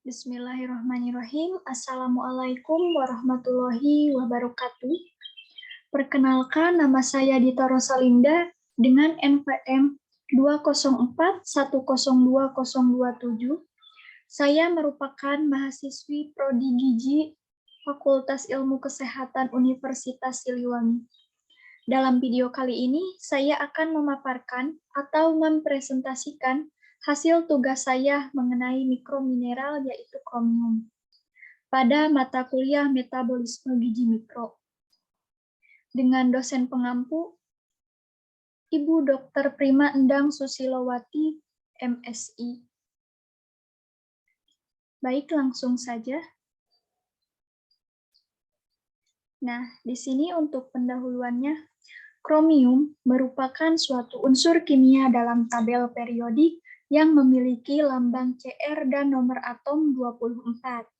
Bismillahirrahmanirrahim. Assalamualaikum warahmatullahi wabarakatuh. Perkenalkan, nama saya Dita Rosalinda dengan NPM 204102027. Saya merupakan mahasiswi Prodi Gizi Fakultas Ilmu Kesehatan Universitas Siliwangi. Dalam video kali ini, saya akan memaparkan atau mempresentasikan hasil tugas saya mengenai mikromineral yaitu kromium pada mata kuliah Metabolisme Gizi Mikro. Dengan dosen pengampu, Ibu Dr. Prima Endang Susilowati, MSI. Baik, langsung saja. Nah, di sini untuk pendahuluannya, kromium merupakan suatu unsur kimia dalam tabel periodik yang memiliki lambang Cr dan nomor atom 24.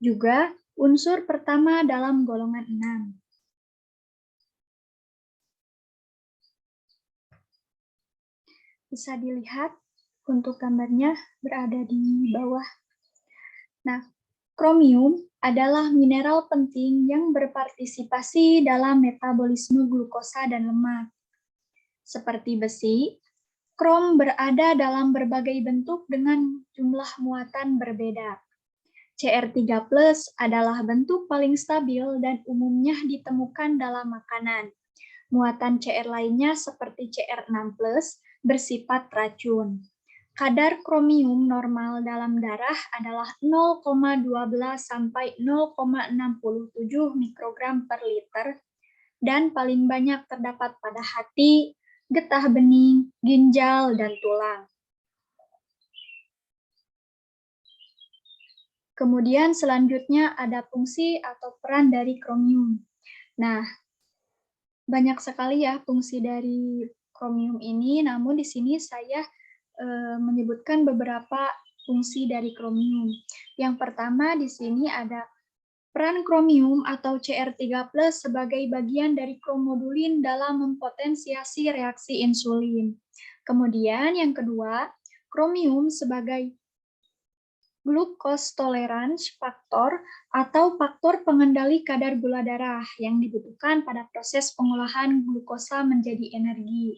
Juga unsur pertama dalam golongan 6. Bisa dilihat untuk gambarnya berada di bawah. Nah, kromium adalah mineral penting yang berpartisipasi dalam metabolisme glukosa dan lemak. Seperti besi, krom berada dalam berbagai bentuk dengan jumlah muatan berbeda. Cr3+ adalah bentuk paling stabil dan umumnya ditemukan dalam makanan. Muatan Cr lainnya seperti Cr6+ bersifat racun. Kadar kromium normal dalam darah adalah 0,12 sampai 0,67 mikrogram per liter dan paling banyak terdapat pada hati, getah bening, ginjal, dan tulang. Kemudian selanjutnya ada fungsi atau peran dari kromium. Nah, banyak sekali ya fungsi dari kromium ini, namun di sini saya menyebutkan beberapa fungsi dari kromium. Yang pertama di sini ada peran kromium atau Cr3+ sebagai bagian dari kromodulin dalam mempotensiasi reaksi insulin. Kemudian yang kedua, kromium sebagai glucose tolerance factor atau faktor pengendali kadar gula darah yang dibutuhkan pada proses pengolahan glukosa menjadi energi.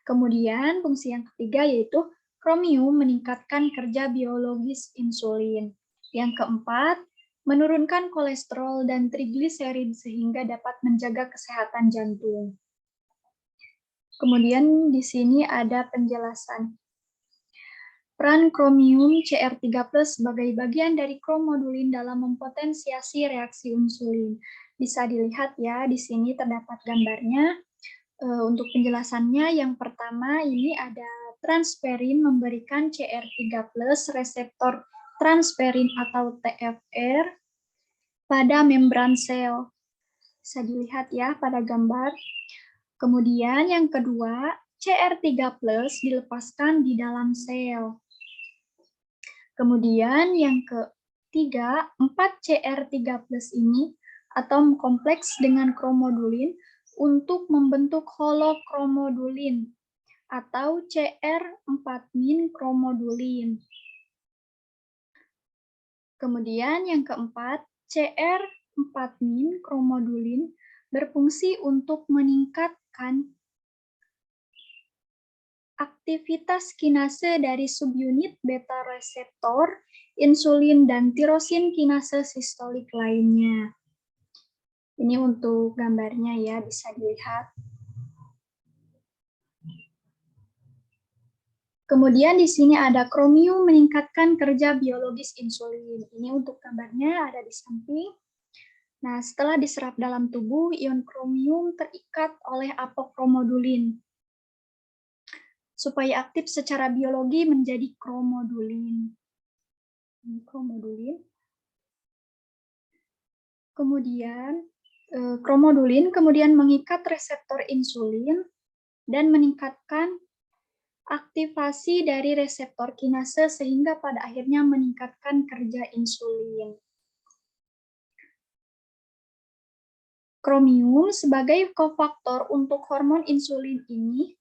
Kemudian fungsi yang ketiga yaitu kromium meningkatkan kerja biologis insulin. Yang keempat, menurunkan kolesterol dan trigliserid sehingga dapat menjaga kesehatan jantung. Kemudian di sini ada penjelasan. Peran kromium Cr3+ sebagai bagian dari kromodulin dalam mempotensiasi reaksi insulin. Bisa dilihat ya, di sini terdapat gambarnya. Untuk penjelasannya, yang pertama ini ada transferin memberikan Cr3+ reseptor transferin atau TFR pada membran sel. Bisa dilihat ya pada gambar. Kemudian yang kedua, Cr3+ dilepaskan di dalam sel. Kemudian yang ketiga, 4Cr3+ ini atom kompleks dengan kromodulin untuk membentuk holokromodulin atau Cr4- kromodulin. Kemudian yang keempat, Cr4- kromodulin berfungsi untuk meningkatkan aktivitas kinase dari subunit beta reseptor, insulin, dan tirosin kinase sistolik lainnya. Ini untuk gambarnya ya, bisa dilihat. Kemudian di sini ada kromium meningkatkan kerja biologis insulin. Ini untuk gambarnya ada di samping. Nah, setelah diserap dalam tubuh, ion kromium terikat oleh apokromodulin supaya aktif secara biologi menjadi kromodulin. Kemudian kromodulin kemudian mengikat reseptor insulin dan meningkatkan aktivasi dari reseptor kinase sehingga pada akhirnya meningkatkan kerja insulin. Kromium sebagai kofaktor untuk hormon insulin ini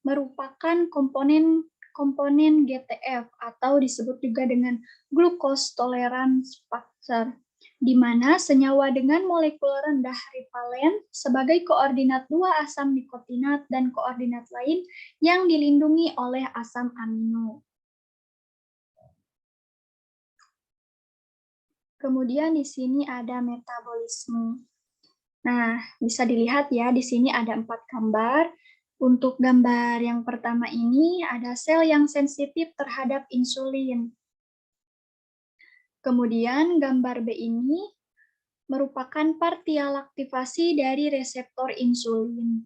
merupakan komponen komponen GTF atau disebut juga dengan glucose tolerance factor, di mana senyawa dengan molekul rendah rivalen sebagai koordinat dua asam nikotinat dan koordinat lain yang dilindungi oleh asam amino. Kemudian di sini ada metabolisme. Nah, bisa dilihat ya, di sini ada 4 gambar. Untuk gambar yang pertama ini ada sel yang sensitif terhadap insulin. Kemudian gambar B ini merupakan partial aktivasi dari reseptor insulin.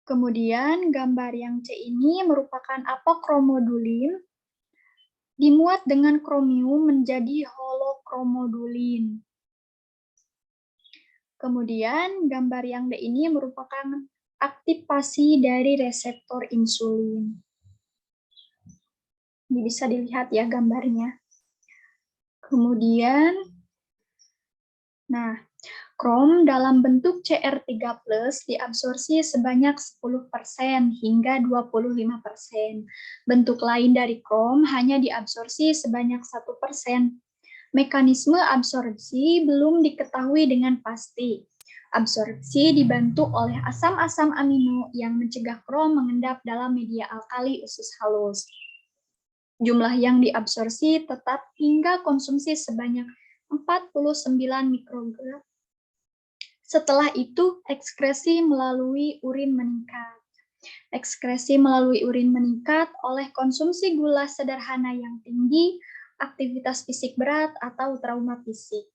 Kemudian gambar yang C ini merupakan apokromodulin dimuat dengan kromium menjadi holokromodulin. Kemudian gambar yang D ini merupakan aktivasi dari reseptor insulin. Ini bisa dilihat ya gambarnya. Kemudian, nah, krom dalam bentuk Cr3+ diabsorpsi sebanyak 10% hingga 25%. Bentuk lain dari krom hanya diabsorpsi sebanyak 1%. Mekanisme absorpsi belum diketahui dengan pasti. Absorpsi dibantu oleh asam-asam amino yang mencegah krom mengendap dalam media alkali usus halus. Jumlah yang diabsorpsi tetap hingga konsumsi sebanyak 49 mikrogram. Setelah itu, ekskresi melalui urin meningkat. Ekskresi melalui urin meningkat oleh konsumsi gula sederhana yang tinggi, aktivitas fisik berat, atau trauma fisik.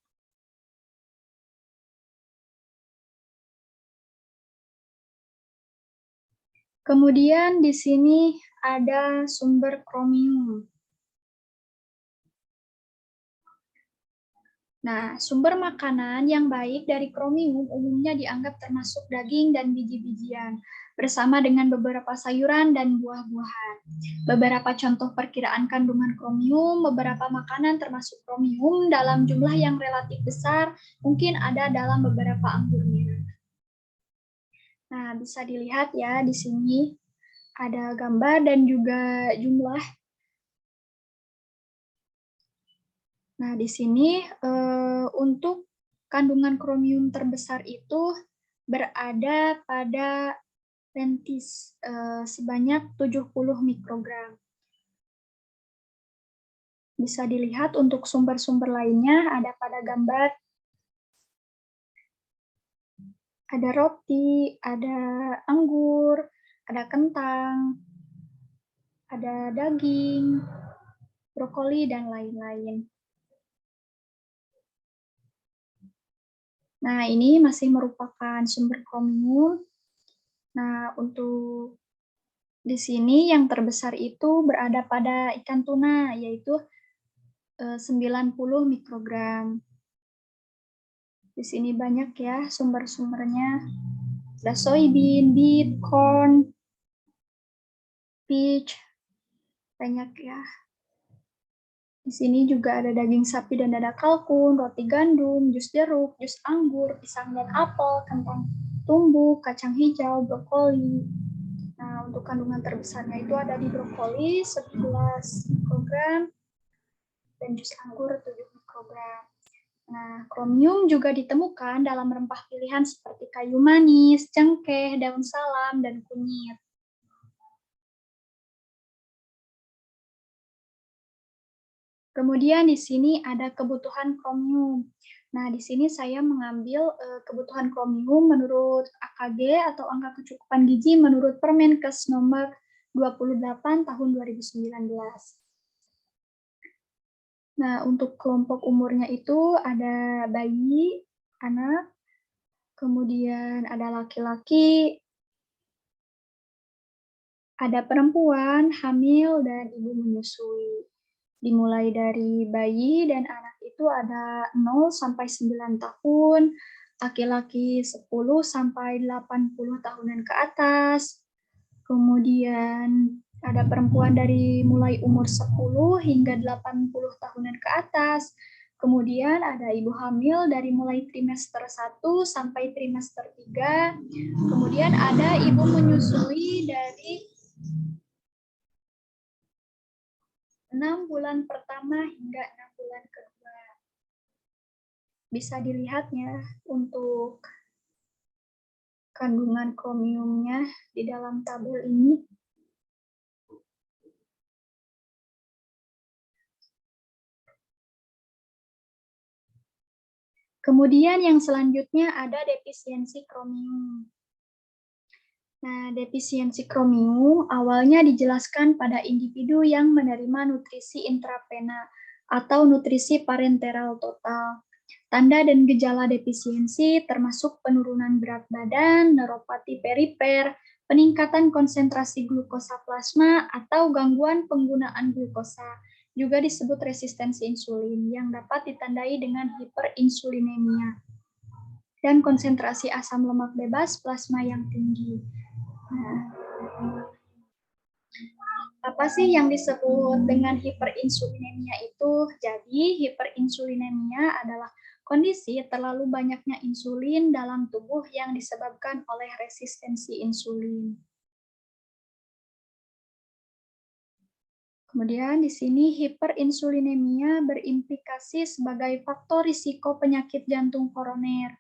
Kemudian di sini ada sumber kromium. Nah, sumber makanan yang baik dari kromium umumnya dianggap termasuk daging dan biji-bijian, bersama dengan beberapa sayuran dan buah-buahan. Beberapa contoh perkiraan kandungan kromium, beberapa makanan termasuk kromium dalam jumlah yang relatif besar, mungkin ada dalam beberapa anggur merah. Nah, bisa dilihat ya di sini ada gambar dan juga jumlah. Nah, di sini untuk kandungan kromium terbesar itu berada pada lentis sebanyak 70 mikrogram. Bisa dilihat untuk sumber-sumber lainnya ada pada gambar. Ada roti, ada anggur, ada kentang, ada daging, brokoli, dan lain-lain. Nah, ini masih merupakan sumber kromium. Nah, untuk di sini yang terbesar itu berada pada ikan tuna, yaitu 90 mikrogram. Di sini banyak ya sumber-sumbernya. Ada soybean, beet, corn, peach, banyak ya. Di sini juga ada daging sapi dan dada kalkun, roti gandum, jus jeruk, jus anggur, pisang dan apel, kentang tumbuk, kacang hijau, brokoli. Nah, untuk kandungan terbesarnya itu ada di brokoli 11 mikrogram dan jus anggur 7 mikrogram. Nah, kromium juga ditemukan dalam rempah pilihan seperti kayu manis, cengkeh, daun salam, dan kunyit. Kemudian di sini ada kebutuhan kromium. Nah, di sini saya mengambil kebutuhan kromium menurut AKG atau angka kecukupan gizi menurut Permenkes nomor 28 tahun 2019. Nah, untuk kelompok umurnya itu ada bayi, anak, kemudian ada laki-laki, ada perempuan, hamil, dan ibu menyusui. Dimulai dari bayi dan anak itu ada 0 sampai 9 tahun, laki-laki 10 sampai 80 tahunan ke atas, kemudian ada perempuan dari mulai umur 10 hingga 80 tahunan ke atas, kemudian ada ibu hamil dari mulai trimester 1 sampai trimester 3, kemudian ada ibu menyusui dari 6 bulan pertama hingga 6 bulan kedua. Bisa dilihatnya untuk kandungan kromiumnya di dalam tabel ini. Kemudian yang selanjutnya ada defisiensi kromium. Nah, defisiensi kromium awalnya dijelaskan pada individu yang menerima nutrisi intravena atau nutrisi parenteral total. Tanda dan gejala defisiensi termasuk penurunan berat badan, neuropati perifer, peningkatan konsentrasi glukosa plasma, atau gangguan penggunaan glukosa. Juga disebut resistensi insulin yang dapat ditandai dengan hiperinsulinemia dan konsentrasi asam lemak bebas plasma yang tinggi. Nah, apa sih yang disebut dengan hiperinsulinemia itu? Jadi, hiperinsulinemia adalah kondisi terlalu banyaknya insulin dalam tubuh yang disebabkan oleh resistensi insulin. Kemudian di sini hiperinsulinemia berimplikasi sebagai faktor risiko penyakit jantung koroner.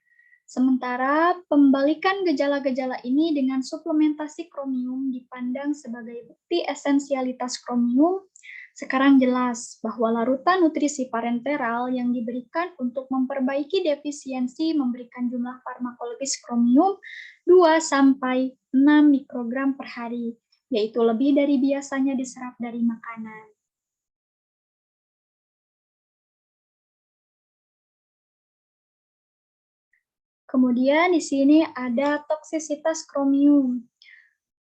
Sementara pembalikan gejala-gejala ini dengan suplementasi kromium dipandang sebagai bukti esensialitas kromium. Sekarang jelas bahwa larutan nutrisi parenteral yang diberikan untuk memperbaiki defisiensi memberikan jumlah farmakologis kromium 2-6 mikrogram per hari, yaitu lebih dari biasanya diserap dari makanan. Kemudian di sini ada toksisitas kromium.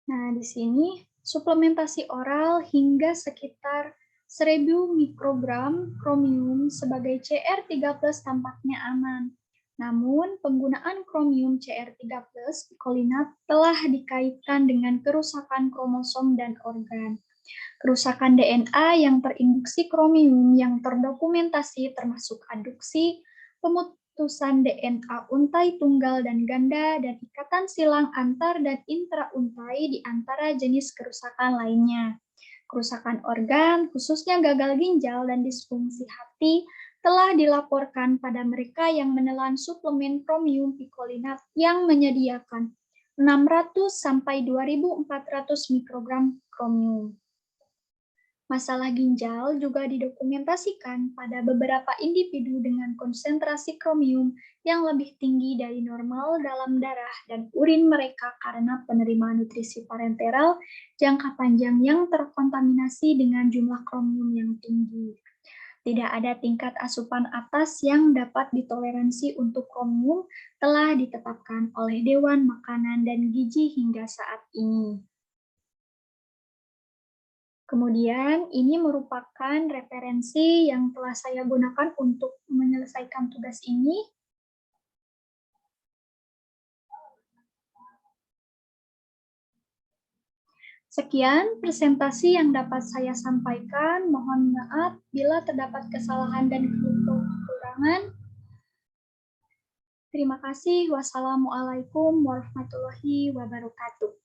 Nah, di sini suplementasi oral hingga sekitar 1000 mikrogram kromium sebagai CR3+ tampaknya aman. Namun, penggunaan kromium CR3+ picolinat telah dikaitkan dengan kerusakan kromosom dan organ. Kerusakan DNA yang terinduksi kromium yang terdokumentasi termasuk aduksi, pemutusan DNA untai tunggal dan ganda, dan ikatan silang antar dan intrauntai di antara jenis kerusakan lainnya. Kerusakan organ, khususnya gagal ginjal dan disfungsi hati, telah dilaporkan pada mereka yang menelan suplemen kromium picolinat yang menyediakan 600-2400 mikrogram kromium. Masalah ginjal juga didokumentasikan pada beberapa individu dengan konsentrasi kromium yang lebih tinggi dari normal dalam darah dan urin mereka karena penerima nutrisi parenteral jangka panjang yang terkontaminasi dengan jumlah kromium yang tinggi. Tidak ada tingkat asupan atas yang dapat ditoleransi untuk kromium telah ditetapkan oleh Dewan Makanan dan Gizi hingga saat ini. Kemudian, ini merupakan referensi yang telah saya gunakan untuk menyelesaikan tugas ini. Sekian presentasi yang dapat saya sampaikan. Mohon maaf bila terdapat kesalahan dan kekurangan. Terima kasih. Wassalamualaikum warahmatullahi wabarakatuh.